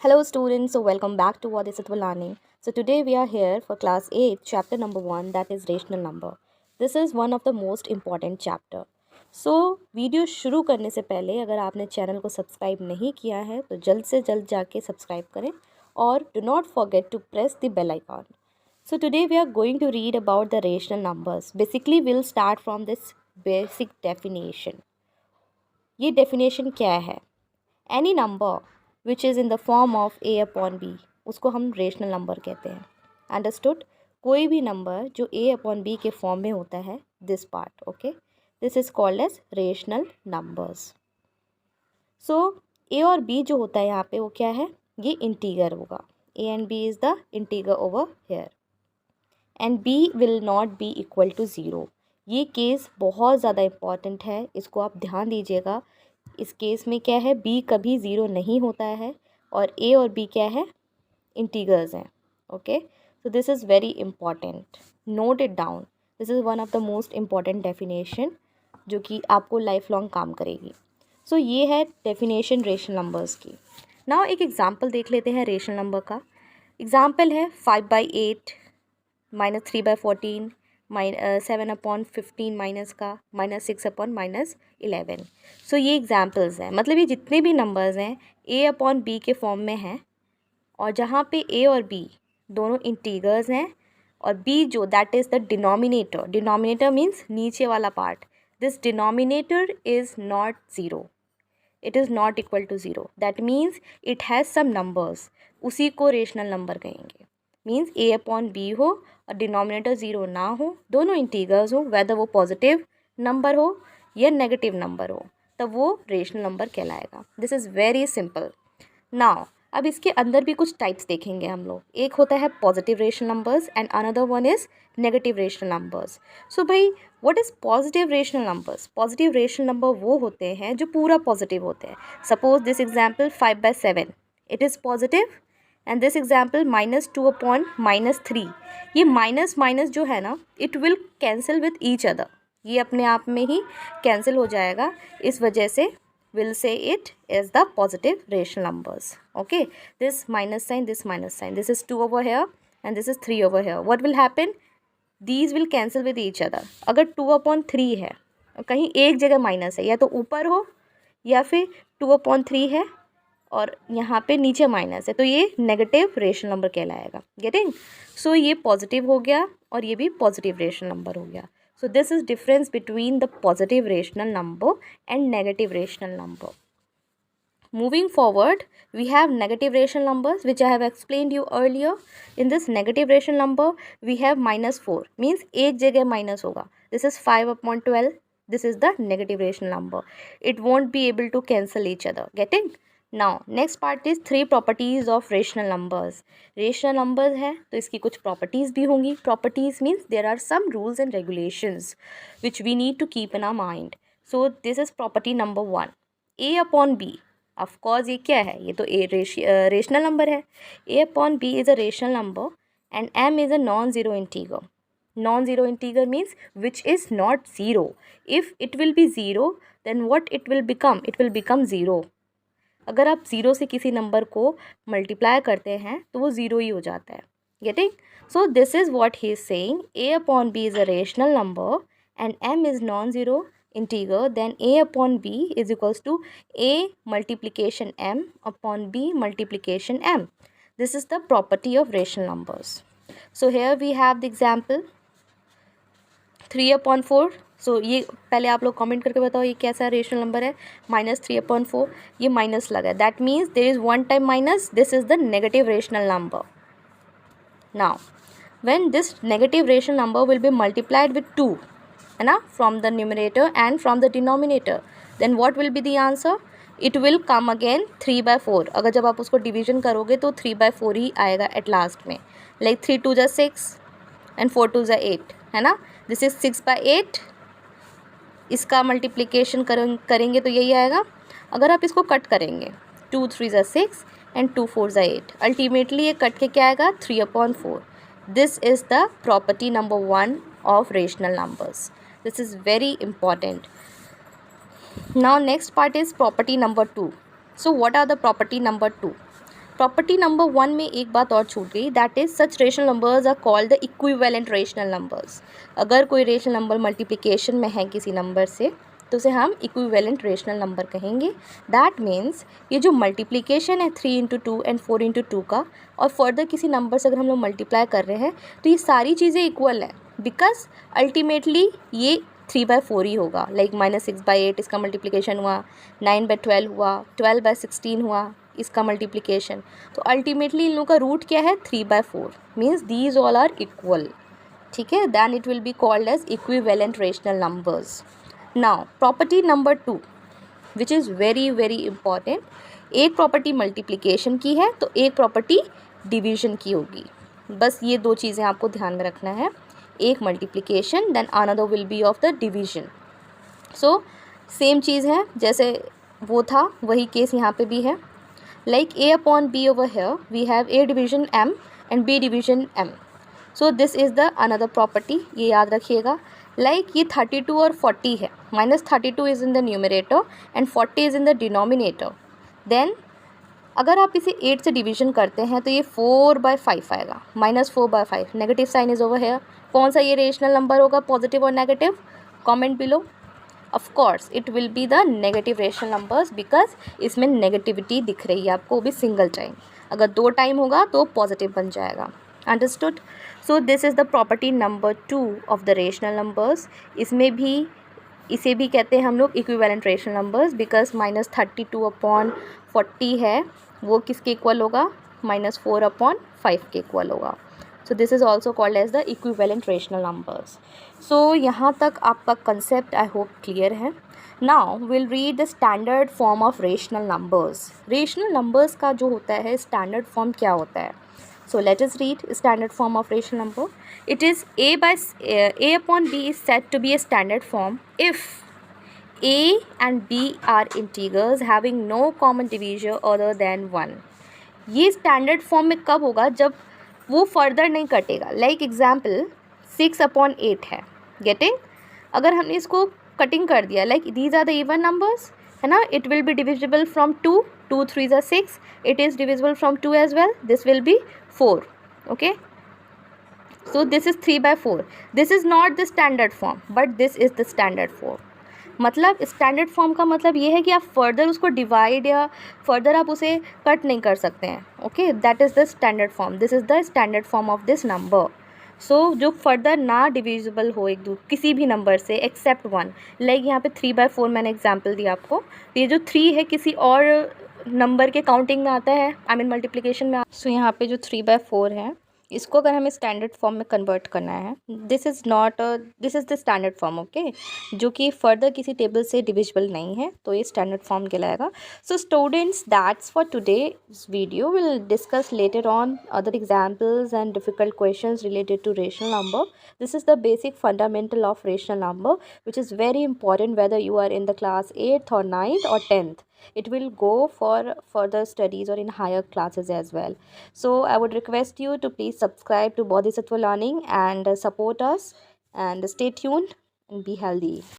Hello students, so welcome back to What is It Learning. So today we are here for class 8, chapter number 1, that is rational number. This is one of the most important chapter. So video शुरू करने से पहले अगर आपने channel को subscribe नहीं किया है तो जल्द से जल्द जाके सब्सक्राइब करें और do not forget to press the bell icon. So today we are going to read about the rational numbers. Basically we'll start from this basic definition. ये definition क्या है? Any number which is in the form of a upon b उसको हम rational number कहते हैं. Understood? कोई भी number जो a अपॉन b के फॉर्म में होता है, this part, okay, this is called as rational numbers. So a और b जो होता है यहाँ पे वो क्या है, ये इंटीगर होगा. a and b is the integer over here and b will not be equal to zero. ये केस बहुत ज़्यादा इम्पॉर्टेंट है, इसको आप ध्यान दीजिएगा. इस केस में क्या है, b कभी ज़ीरो नहीं होता है और a और b क्या है, इंटीगर्स हैं. Okay, so this is very important, note it down. This is one of the most important definition जो कि आपको लाइफ लॉन्ग काम करेगी. सो ये है डेफिनेशन रेशनल नंबर्स की. नाउ एक एग्जांपल देख लेते हैं रेशनल नंबर का. एग्जांपल है 5/8 -3/14 7/15 माइनस का -6/-11. सो ये एग्जाम्पल्स हैं, मतलब ये जितने भी नंबर्स हैं a अपॉन b के फॉर्म में हैं और जहाँ पे a और b दोनों इंटीगर्स हैं और b जो that is the denominator. Denominator means नीचे वाला part. This denominator is not zero, it is not equal to zero. That means it has some numbers, उसी को रेशनल नंबर कहेंगे. मीन्स a अपॉन b हो और denominator zero ना हो, दोनों इंटीगर्स हो, वेदर वो पॉजिटिव नंबर हो या नेगेटिव नंबर हो, तब वो रेशनल नंबर कहलाएगा. This is very simple. Now अब इसके अंदर भी कुछ टाइप्स देखेंगे हम लोग. एक होता है positive rational numbers and another one is negative rational numbers. So भाई what is positive rational numbers? Positive rational number वो होते हैं जो पूरा पॉजिटिव होते हैं. Suppose this example 5/7, it is positive. And this example -2/-3, ये माइनस माइनस जो है ना, it will cancel with each other. ये अपने आप में ही कैंसिल हो जाएगा. इस वजह से we'll say it is the positive rational numbers. Okay, this minus sign, this is 2 over here and this is 3 over here. What will happen? These will cancel with each other. अगर 2/3 है और कहीं एक जगह माइनस है, या तो ऊपर हो या फिर 2/3 है और यहाँ पे नीचे माइनस है, तो ये नेगेटिव रेशनल नंबर कहलाएगा. गेटिंग? सो ये पॉजिटिव हो गया और ये भी पॉजिटिव रेशनल नंबर हो गया. So this is difference between the positive rational number and negative rational number. Moving forward, we have negative rational numbers which I have explained you earlier. In this negative rational number, we have -4, means एक जगह minus होगा. This is 5/12. This is the negative rational number. It won't be able to cancel each other. Getting? Now next part is 3 properties of rational numbers. Rational numbers है तो इसकी कुछ properties भी होंगी. Properties means there are some rules and regulations which we need to keep in our mind. So this is property number 1. a upon b. Of course ये क्या है, ये तो rational number है. a upon b is a rational number and m is a non-zero integer. Non-zero integer means which is not zero. If it will be zero, then what it will become? It will become zero. अगर आप zero से किसी number को multiply करते हैं तो वो zero ही हो जाता है. Getting? So this is what he is saying. a upon b is a rational number and m is non zero integer. Then a upon b is equals to a multiplication m upon b multiplication m. This is the property of rational numbers. So here we have the example 3/4. So ये पहले आप लोग comment करके बताओ ये कैसा rational number है. -3/4, ये माइनस लगा है, that means there is one time minus. This is the negative rational number. Now when this negative rational number will be multiplied with 2, है ना, from the numerator and from the denominator, then what will be the answer? It will come again 3/4. अगर जब आप उसको division करोगे तो 3/4 ही आएगा at last में. लाइक 3 2 6 एंड 4 2 8, है ना. This is 6/8. इसका मल्टीप्लिकेशन करेंगे तो यही आएगा. अगर आप इसको कट करेंगे 2 3 6 एंड 2 4 8, अल्टीमेटली ये कट के क्या आएगा, 3/4. This is the property number 1 of rational numbers. This is very important. Now next part is property number 2. So what are the property number 2? Property number 1 में एक बात और छूट गई, that is such rational numbers are called the equivalent rational numbers. अगर कोई rational number multiplication में है किसी नंबर से तो उसे हम इक्विवेलेंट रेशनल नंबर कहेंगे। दैट मीन्स ये जो मल्टीप्लिकेशन है 3 इंटू 2 एंड 4 इंटू 2 का, और फर्दर किसी नंबर से अगर हम लोग मल्टीप्लाई कर रहे हैं तो ये सारी चीज़ें इक्वल है, बिकॉज अल्टीमेटली ये 3/4 ही होगा। लाइक -6/8 इसका मल्टीप्लिकेशन हुआ, 9/12 हुआ, 12/16 हुआ इसका मल्टीप्लिकेशन, तो अल्टीमेटली इन लोगों का रूट क्या है 3/4, means these all are equal. ठीक है, then it will be called as equivalent rational numbers. Now property number 2 which is very very important, एक प्रॉपर्टी मल्टीप्लिकेशन की है तो एक प्रॉपर्टी डिवीजन की होगी। बस ये दो चीज़ें आपको ध्यान में रखना है, एक multiplication then another will be of the division. So same चीज़ है, जैसे वो था वही केस यहाँ पे भी है। Like a upon b over here we have a division m and b division m. So this is the another property, ये याद रखिएगा। लाइक ये 32 और 40 है, -32 is in the numerator and 40 is in the denominator. देन अगर आप इसे 8 से डिवीजन करते हैं तो ये 4/5 आएगा, -4/5, negative sign is over here. कौन सा ये रेशनल नंबर होगा, पॉजिटिव और negative? Comment below. Of course it will be the negative rational numbers, because इसमें नेगेटिविटी दिख रही है आपको, वो भी सिंगल टाइम। अगर 2 टाइम होगा तो पॉजिटिव बन जाएगा। Understood? So this is the property number 2 of the rational numbers. इसमें भी इसे भी कहते हैं हम लोग इक्विवेलेंट रेशनल नंबर्स, बिकॉज -32/40 है वो किसके इक्वल होगा, -4/5 के इक्वल होगा। So this is also called as the equivalent rational numbers. So यहाँ तक आपका कंसेप्ट आई होप क्लियर है। Now will read the standard form of rational numbers. Rational numbers का जो होता है स्टैंडर्ड फॉर्म क्या होता है? So let us read standard form of rational number. It is a upon b is said to be a standard form if a and b are integers having no common divisor other than 1. ये standard form में कब होगा, जब वो further नहीं कटेगा। Like example 6/8 है, getting? अगर हमने इसको कटिंग कर दिया, like these are the even numbers, है ना, it will be divisible from 2, 2 3s are 6, it is divisible from 2 as well, this will be 4. Okay, so this is 3/4. This is not the standard form, but this is the standard form. मतलब standard form का मतलब ये है कि आप further उसको divide या further आप उसे कट नहीं कर सकते हैं। Okay, that is the standard form, this is the standard form of this number. So जो फर्दर ना डिविजिबल हो एक किसी भी नंबर से एक्सेप्ट 1। लाइक यहाँ पे 3/4 मैंने एग्जाम्पल दिया आपको, तो ये जो 3 है किसी और नंबर के काउंटिंग में आता है, आई मीन मल्टीप्लिकेशन में। सो यहाँ पे जो 3/4 है इसको अगर हमें स्टैंडर्ड फॉर्म में कन्वर्ट करना है, this is the standard form. Okay, जो कि फर्दर किसी टेबल से डिविजिबल नहीं है, तो ये स्टैंडर्ड फॉर्म कहलाएगा। So students, that's for today's video. Will discuss later on other examples and difficult questions related to rational number. This is the basic fundamental of rational number, which is very important whether you are in the class 8th or 9th or 10th. It will go for further studies or in higher classes as well. So I would request you to please subscribe to Bodhisattva Learning and support us, and stay tuned and be healthy.